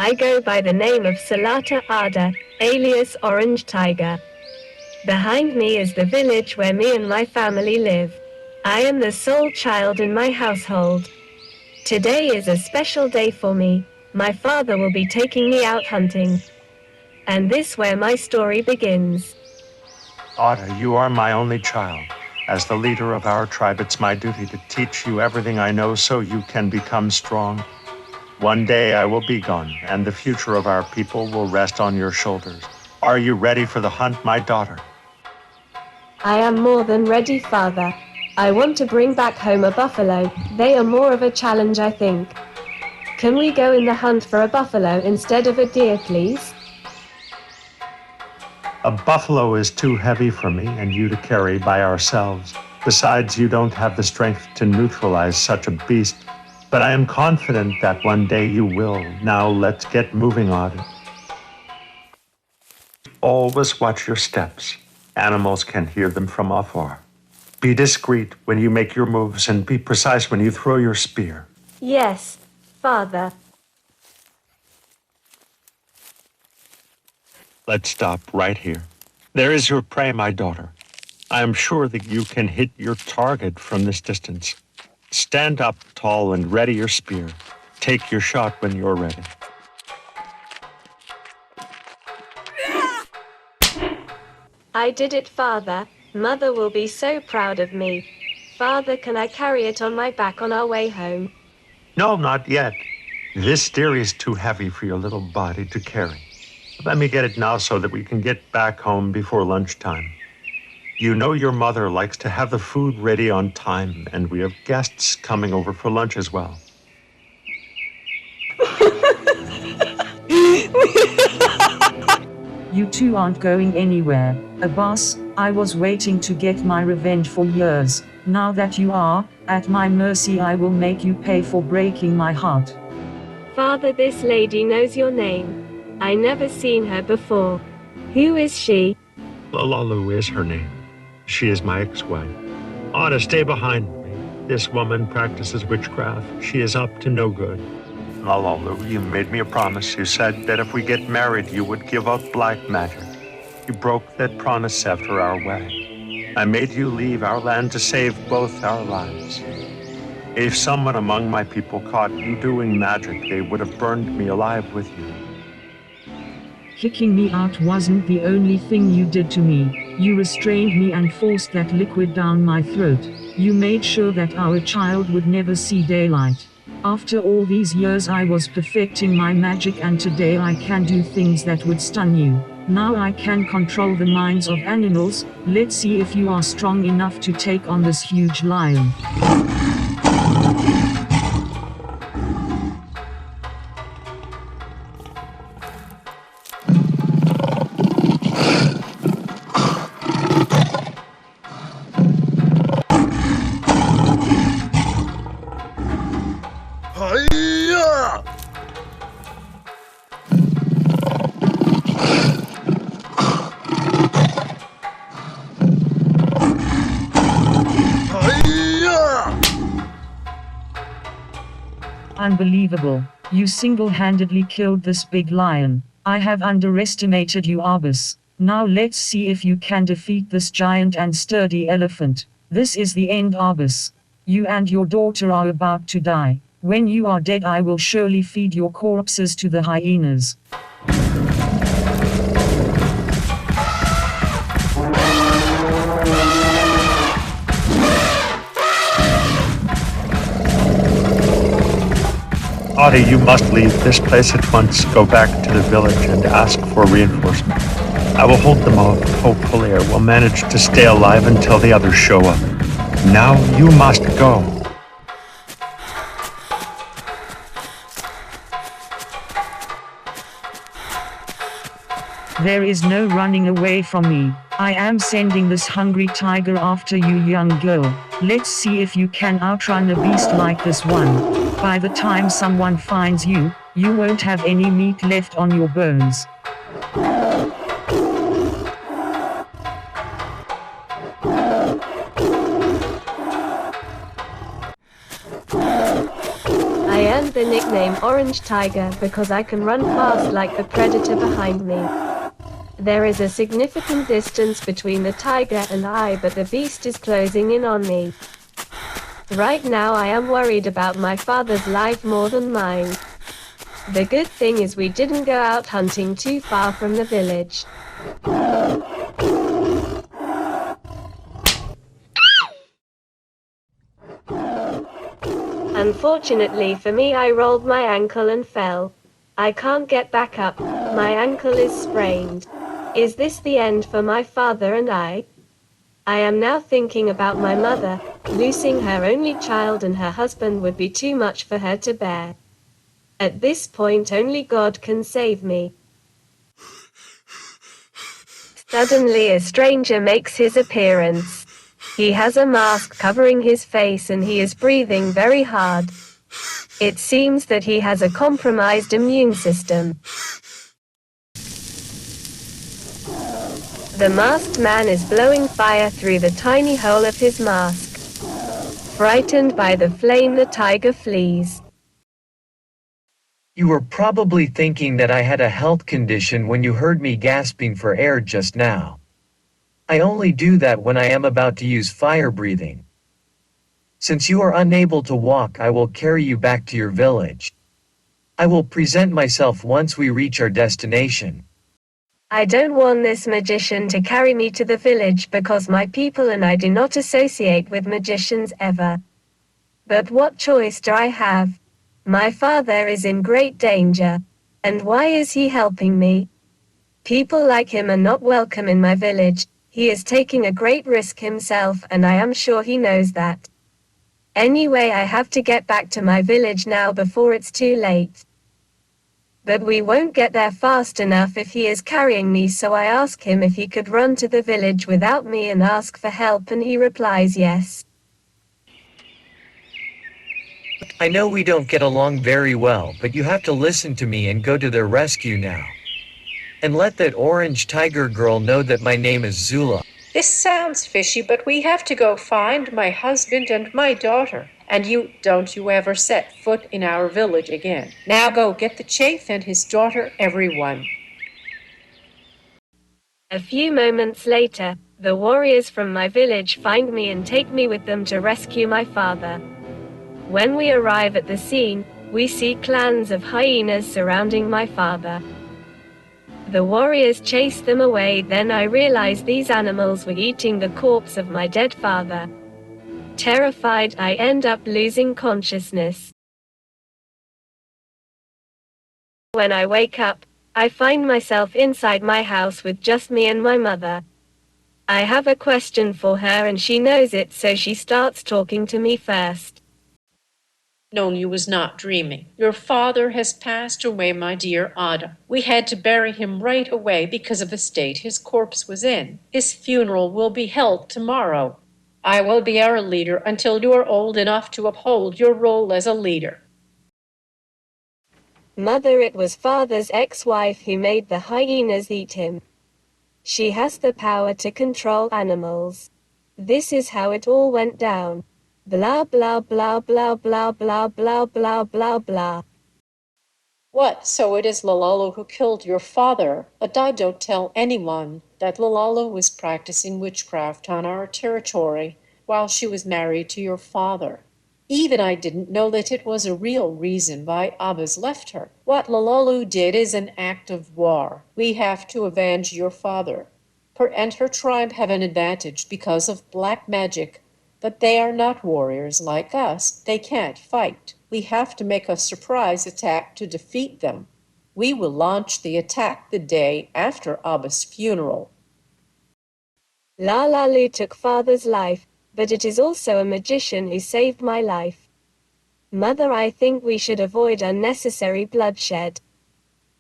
I go by the name of Salata Ada, alias Orange Tiger. Behind me is the village where me and my family live. I am the sole child in my household. Today is a special day for me. My father will be taking me out hunting. And this where my story begins. Otta, you are my only child. As the leader of our tribe, it's my duty to teach you everything I know so you can become strong. One day I will be gone, and the future of our people will rest on your shoulders. Are you ready for the hunt, my daughter? I am more than ready, father. I want to bring back home a buffalo. They are more of a challenge, I think. Can we go in the hunt for a buffalo instead of a deer, please? A buffalo is too heavy for me and you to carry by ourselves. Besides, you don't have the strength to neutralize such a beast. But I am confident that one day you will. Now let's get moving on it. Always watch your steps. Animals can hear them from afar. Be discreet when you make your moves and be precise when you throw your spear. Yes, father. Let's stop right here. There is your prey, my daughter. I am sure that you can hit your target from this distance. Stand up tall and ready your spear. Take your shot when you're ready. I did it, father. Mother will be so proud of me. Father, can I carry it on my back on our way home? No, not yet. This steer is too heavy for your little body to carry. Let me get it now so that we can get back home before lunchtime. You know your mother likes to have the food ready on time, and we have guests coming over for lunch as well. You two aren't going anywhere, Abbas. I was waiting to get my revenge for years. Now that you are at my mercy, I will make you pay for breaking my heart. Father, this lady knows your name. I never seen her before. Who is she? Lalalu is her name. She is my ex-wife. Anna, stay behind me. This woman practices witchcraft. She is up to no good. Lalalu, you made me a promise. You said that if we get married, you would give up black magic. You broke that promise after our wedding. I made you leave our land to save both our lives. If someone among my people caught you doing magic, they would have burned me alive with you. Kicking me out wasn't the only thing you did to me. You restrained me and forced that liquid down my throat. You made sure that our child would never see daylight. After all these years I was perfecting my magic, and today I can do things that would stun you. Now I can control the minds of animals. Let's see if you are strong enough to take on this huge lion. Unbelievable. You single-handedly killed this big lion. I have underestimated you, Arbus. Now let's see if you can defeat this giant and sturdy elephant. This is the end, Arbus. You and your daughter are about to die. When you are dead, I will surely feed your corpses to the hyenas. Audie, you must leave this place at once. Go back to the village and ask for reinforcements. I will hold them off. Hopefully I will manage to stay alive until the others show up. Now you must go. There is no running away from me. I am sending this hungry tiger after you, young girl. Let's see if you can outrun a beast like this one. By the time someone finds you, you won't have any meat left on your bones. I earned the nickname Orange Tiger because I can run fast like the predator behind me. There is a significant distance between the tiger and I, but the beast is closing in on me. Right now I am worried about my father's life more than mine. The good thing is we didn't go out hunting too far from the village. Unfortunately for me, I rolled my ankle and fell. I can't get back up. My ankle is sprained. Is this the end for my father and I? I am now thinking about my mother. Losing her only child and her husband would be too much for her to bear. At this point, only God can save me. Suddenly, a stranger makes his appearance. He has a mask covering his face and he is breathing very hard. It seems that he has a compromised immune system. The masked man is blowing fire through the tiny hole of his mask. Frightened by the flame, the tiger flees. You were probably thinking that I had a health condition when you heard me gasping for air just now. I only do that when I am about to use fire breathing. Since you are unable to walk, I will carry you back to your village. I will present myself once we reach our destination. I don't want this magician to carry me to the village because my people and I do not associate with magicians ever. But what choice do I have? My father is in great danger. And why is he helping me? People like him are not welcome in my village. He is taking a great risk himself, and I am sure he knows that. Anyway, I have to get back to my village now before it's too late. But we won't get there fast enough if he is carrying me, so I ask him if he could run to the village without me and ask for help, and he replies yes. I know we don't get along very well, but you have to listen to me and go to their rescue now. And let that orange tiger girl know that my name is Zula. This sounds fishy, but we have to go find my husband and my daughter. And don't you ever set foot in our village again. Now go get the chief and his daughter, everyone. A few moments later, the warriors from my village find me and take me with them to rescue my father. When we arrive at the scene, we see clans of hyenas surrounding my father. The warriors chase them away, then I realize these animals were eating the corpse of my dead father. Terrified, I end up losing consciousness. When I wake up, I find myself inside my house with just me and my mother. I have a question for her and she knows it, so she starts talking to me first. No, you was not dreaming. Your father has passed away, my dear Ada. We had to bury him right away because of the state his corpse was in. His funeral will be held tomorrow. I will be our leader until you are old enough to uphold your role as a leader. Mother, it was father's ex-wife who made the hyenas eat him. She has the power to control animals. This is how it all went down. Blah blah blah blah blah blah blah blah blah blah. What? So it is Lalalu who killed your father? But I don't tell anyone that Lalalu was practicing witchcraft on our territory while she was married to your father. Even I didn't know that it was a real reason why Abbas left her. What Lalalu did is an act of war. We have to avenge your father. Her and her tribe have an advantage because of black magic. But they are not warriors like us. They can't fight. We have to make a surprise attack to defeat them. We will launch the attack the day after Abba's funeral. Lalalu took father's life, but it is also a magician who saved my life. Mother, I think we should avoid unnecessary bloodshed.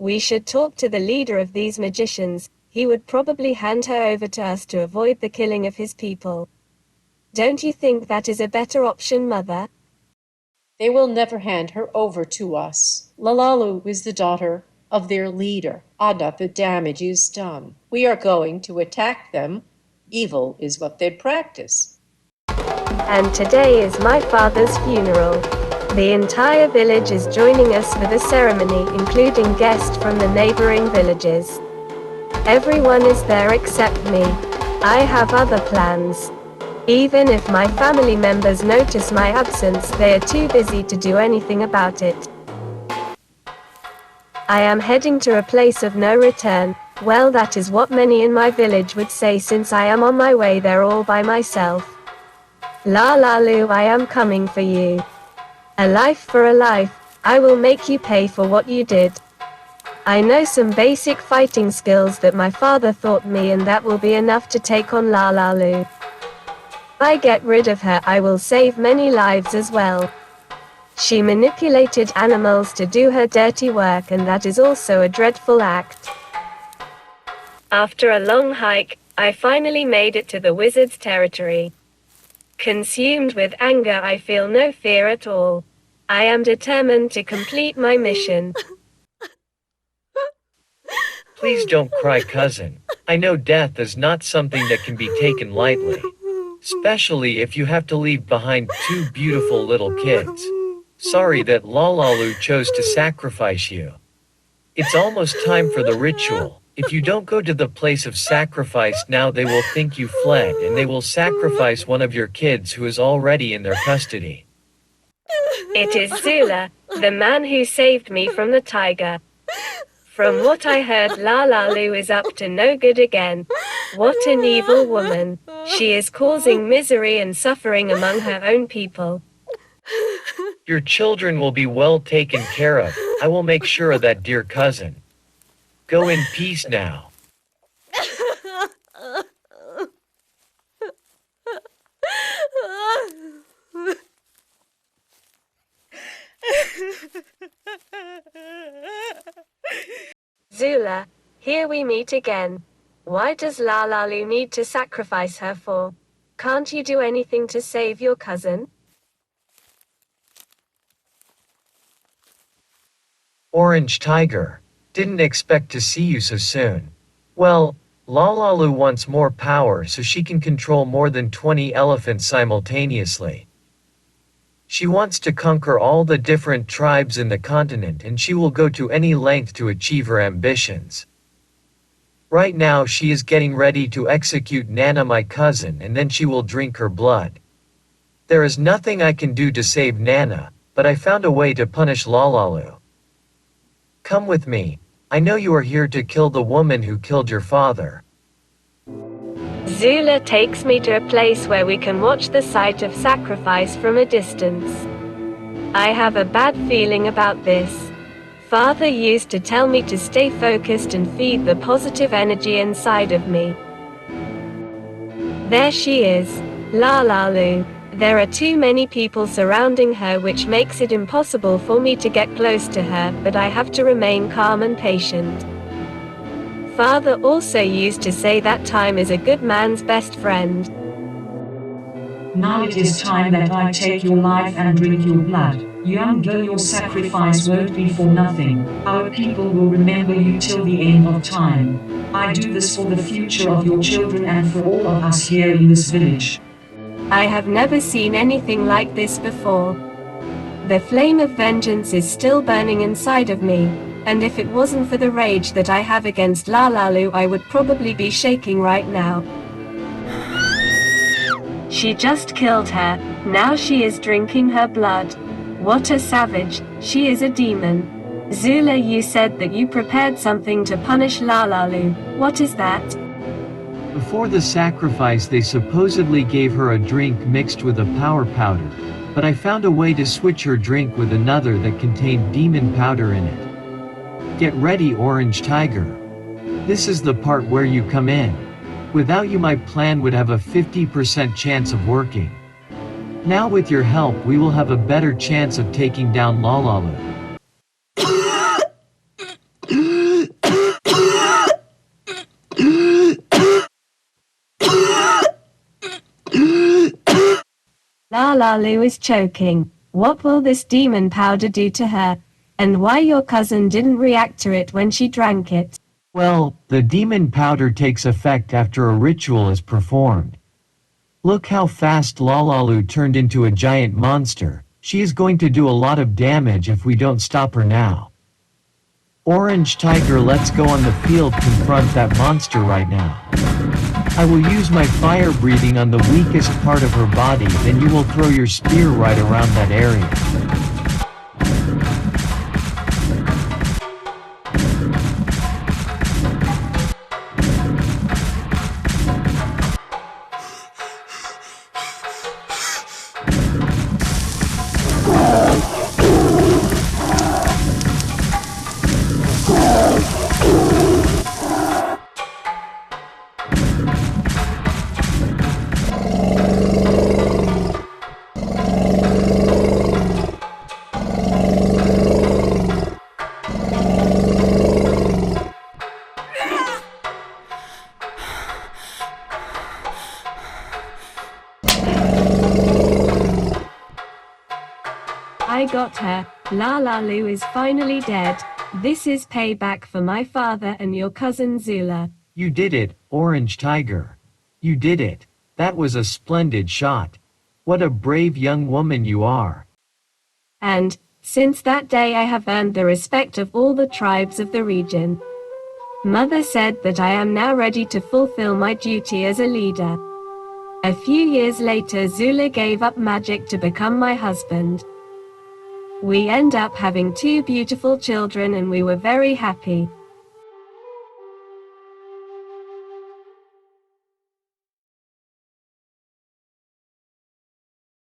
We should talk to the leader of these magicians. He would probably hand her over to us to avoid the killing of his people. Don't you think that is a better option, Mother? They will never hand her over to us. Lalalu is the daughter of their leader. Ada, the damage is done. We are going to attack them. Evil is what they practice. And today is my father's funeral. The entire village is joining us for the ceremony, including guests from the neighboring villages. Everyone is there except me. I have other plans. Even if my family members notice my absence, they are too busy to do anything about it. I am heading to a place of no return. Well, that is what many in my village would say, since I am on my way there all by myself. Lalalu, I am coming for you. A life for a life. I will make you pay for what you did. I know some basic fighting skills that my father taught me, and that will be enough to take on Lalalu. If I get rid of her, I will save many lives as well. She manipulated animals to do her dirty work, and that is also a dreadful act. After a long hike, I finally made it to the wizard's territory. Consumed with anger, I feel no fear at all. I am determined to complete my mission. Please don't cry, cousin. I know death is not something that can be taken lightly. Especially if you have to leave behind two beautiful little kids. Sorry that Lalalu chose to sacrifice you. It's almost time for the ritual. If you don't go to the place of sacrifice now, they will think you fled, and they will sacrifice one of your kids who is already in their custody. It is Zula, the man who saved me from the tiger. From what I heard, Lalalu is up to no good again. What an evil woman. She is causing misery and suffering among her own people. Your children will be well taken care of. I will make sure of that, dear cousin. Go in peace now. Zula, here we meet again. Why does Lalalu need to sacrifice her for? Can't you do anything to save your cousin? Orange Tiger, didn't expect to see you so soon. Well, Lalalu wants more power so she can control more than 20 elephants simultaneously. She wants to conquer all the different tribes in the continent, and she will go to any length to achieve her ambitions. Right now she is getting ready to execute Nana, my cousin, and then she will drink her blood. There is nothing I can do to save Nana, but I found a way to punish Lalalu. Come with me. I know you are here to kill the woman who killed your father. Zula takes me to a place where we can watch the site of sacrifice from a distance. I have a bad feeling about this. Father used to tell me to stay focused and feed the positive energy inside of me. There she is, Lalalu. There are too many people surrounding her, which makes it impossible for me to get close to her, but I have to remain calm and patient. Father also used to say that time is a good man's best friend. Now it is time that I take your life and drink your blood. Young girl, your sacrifice won't be for nothing. Our people will remember you till the end of time. I do this for the future of your children and for all of us here in this village. I have never seen anything like this before. The flame of vengeance is still burning inside of me, and if it wasn't for the rage that I have against Lalalu, I would probably be shaking right now. She just killed her, now she is drinking her blood. What a savage, she is a demon. Zula, you said that you prepared something to punish Lalalu. What is that? Before the sacrifice they supposedly gave her a drink mixed with a power powder, but I found a way to switch her drink with another that contained demon powder in it. Get ready, Orange Tiger. This is the part where you come in. Without you my plan would have a 50% chance of working. Now with your help we will have a better chance of taking down Lalalu. Lalalu is choking. What will this demon powder do to her? And why your cousin didn't react to it when she drank it? Well, the demon powder takes effect after a ritual is performed. Look how fast Lalalu turned into a giant monster. She is going to do a lot of damage if we don't stop her now. Orange Tiger, let's go on the field, confront that monster right now. I will use my fire breathing on the weakest part of her body, then you will throw your spear right around that area. I got her. Lalalu is finally dead. This is payback for my father and your cousin Zula. You did it, Orange Tiger. You did it. That was a splendid shot. What a brave young woman you are. And, since that day I have earned the respect of all the tribes of the region. Mother said that I am now ready to fulfill my duty as a leader. A few years later, Zula gave up magic to become my husband. We end up having 2 beautiful children and we were very happy.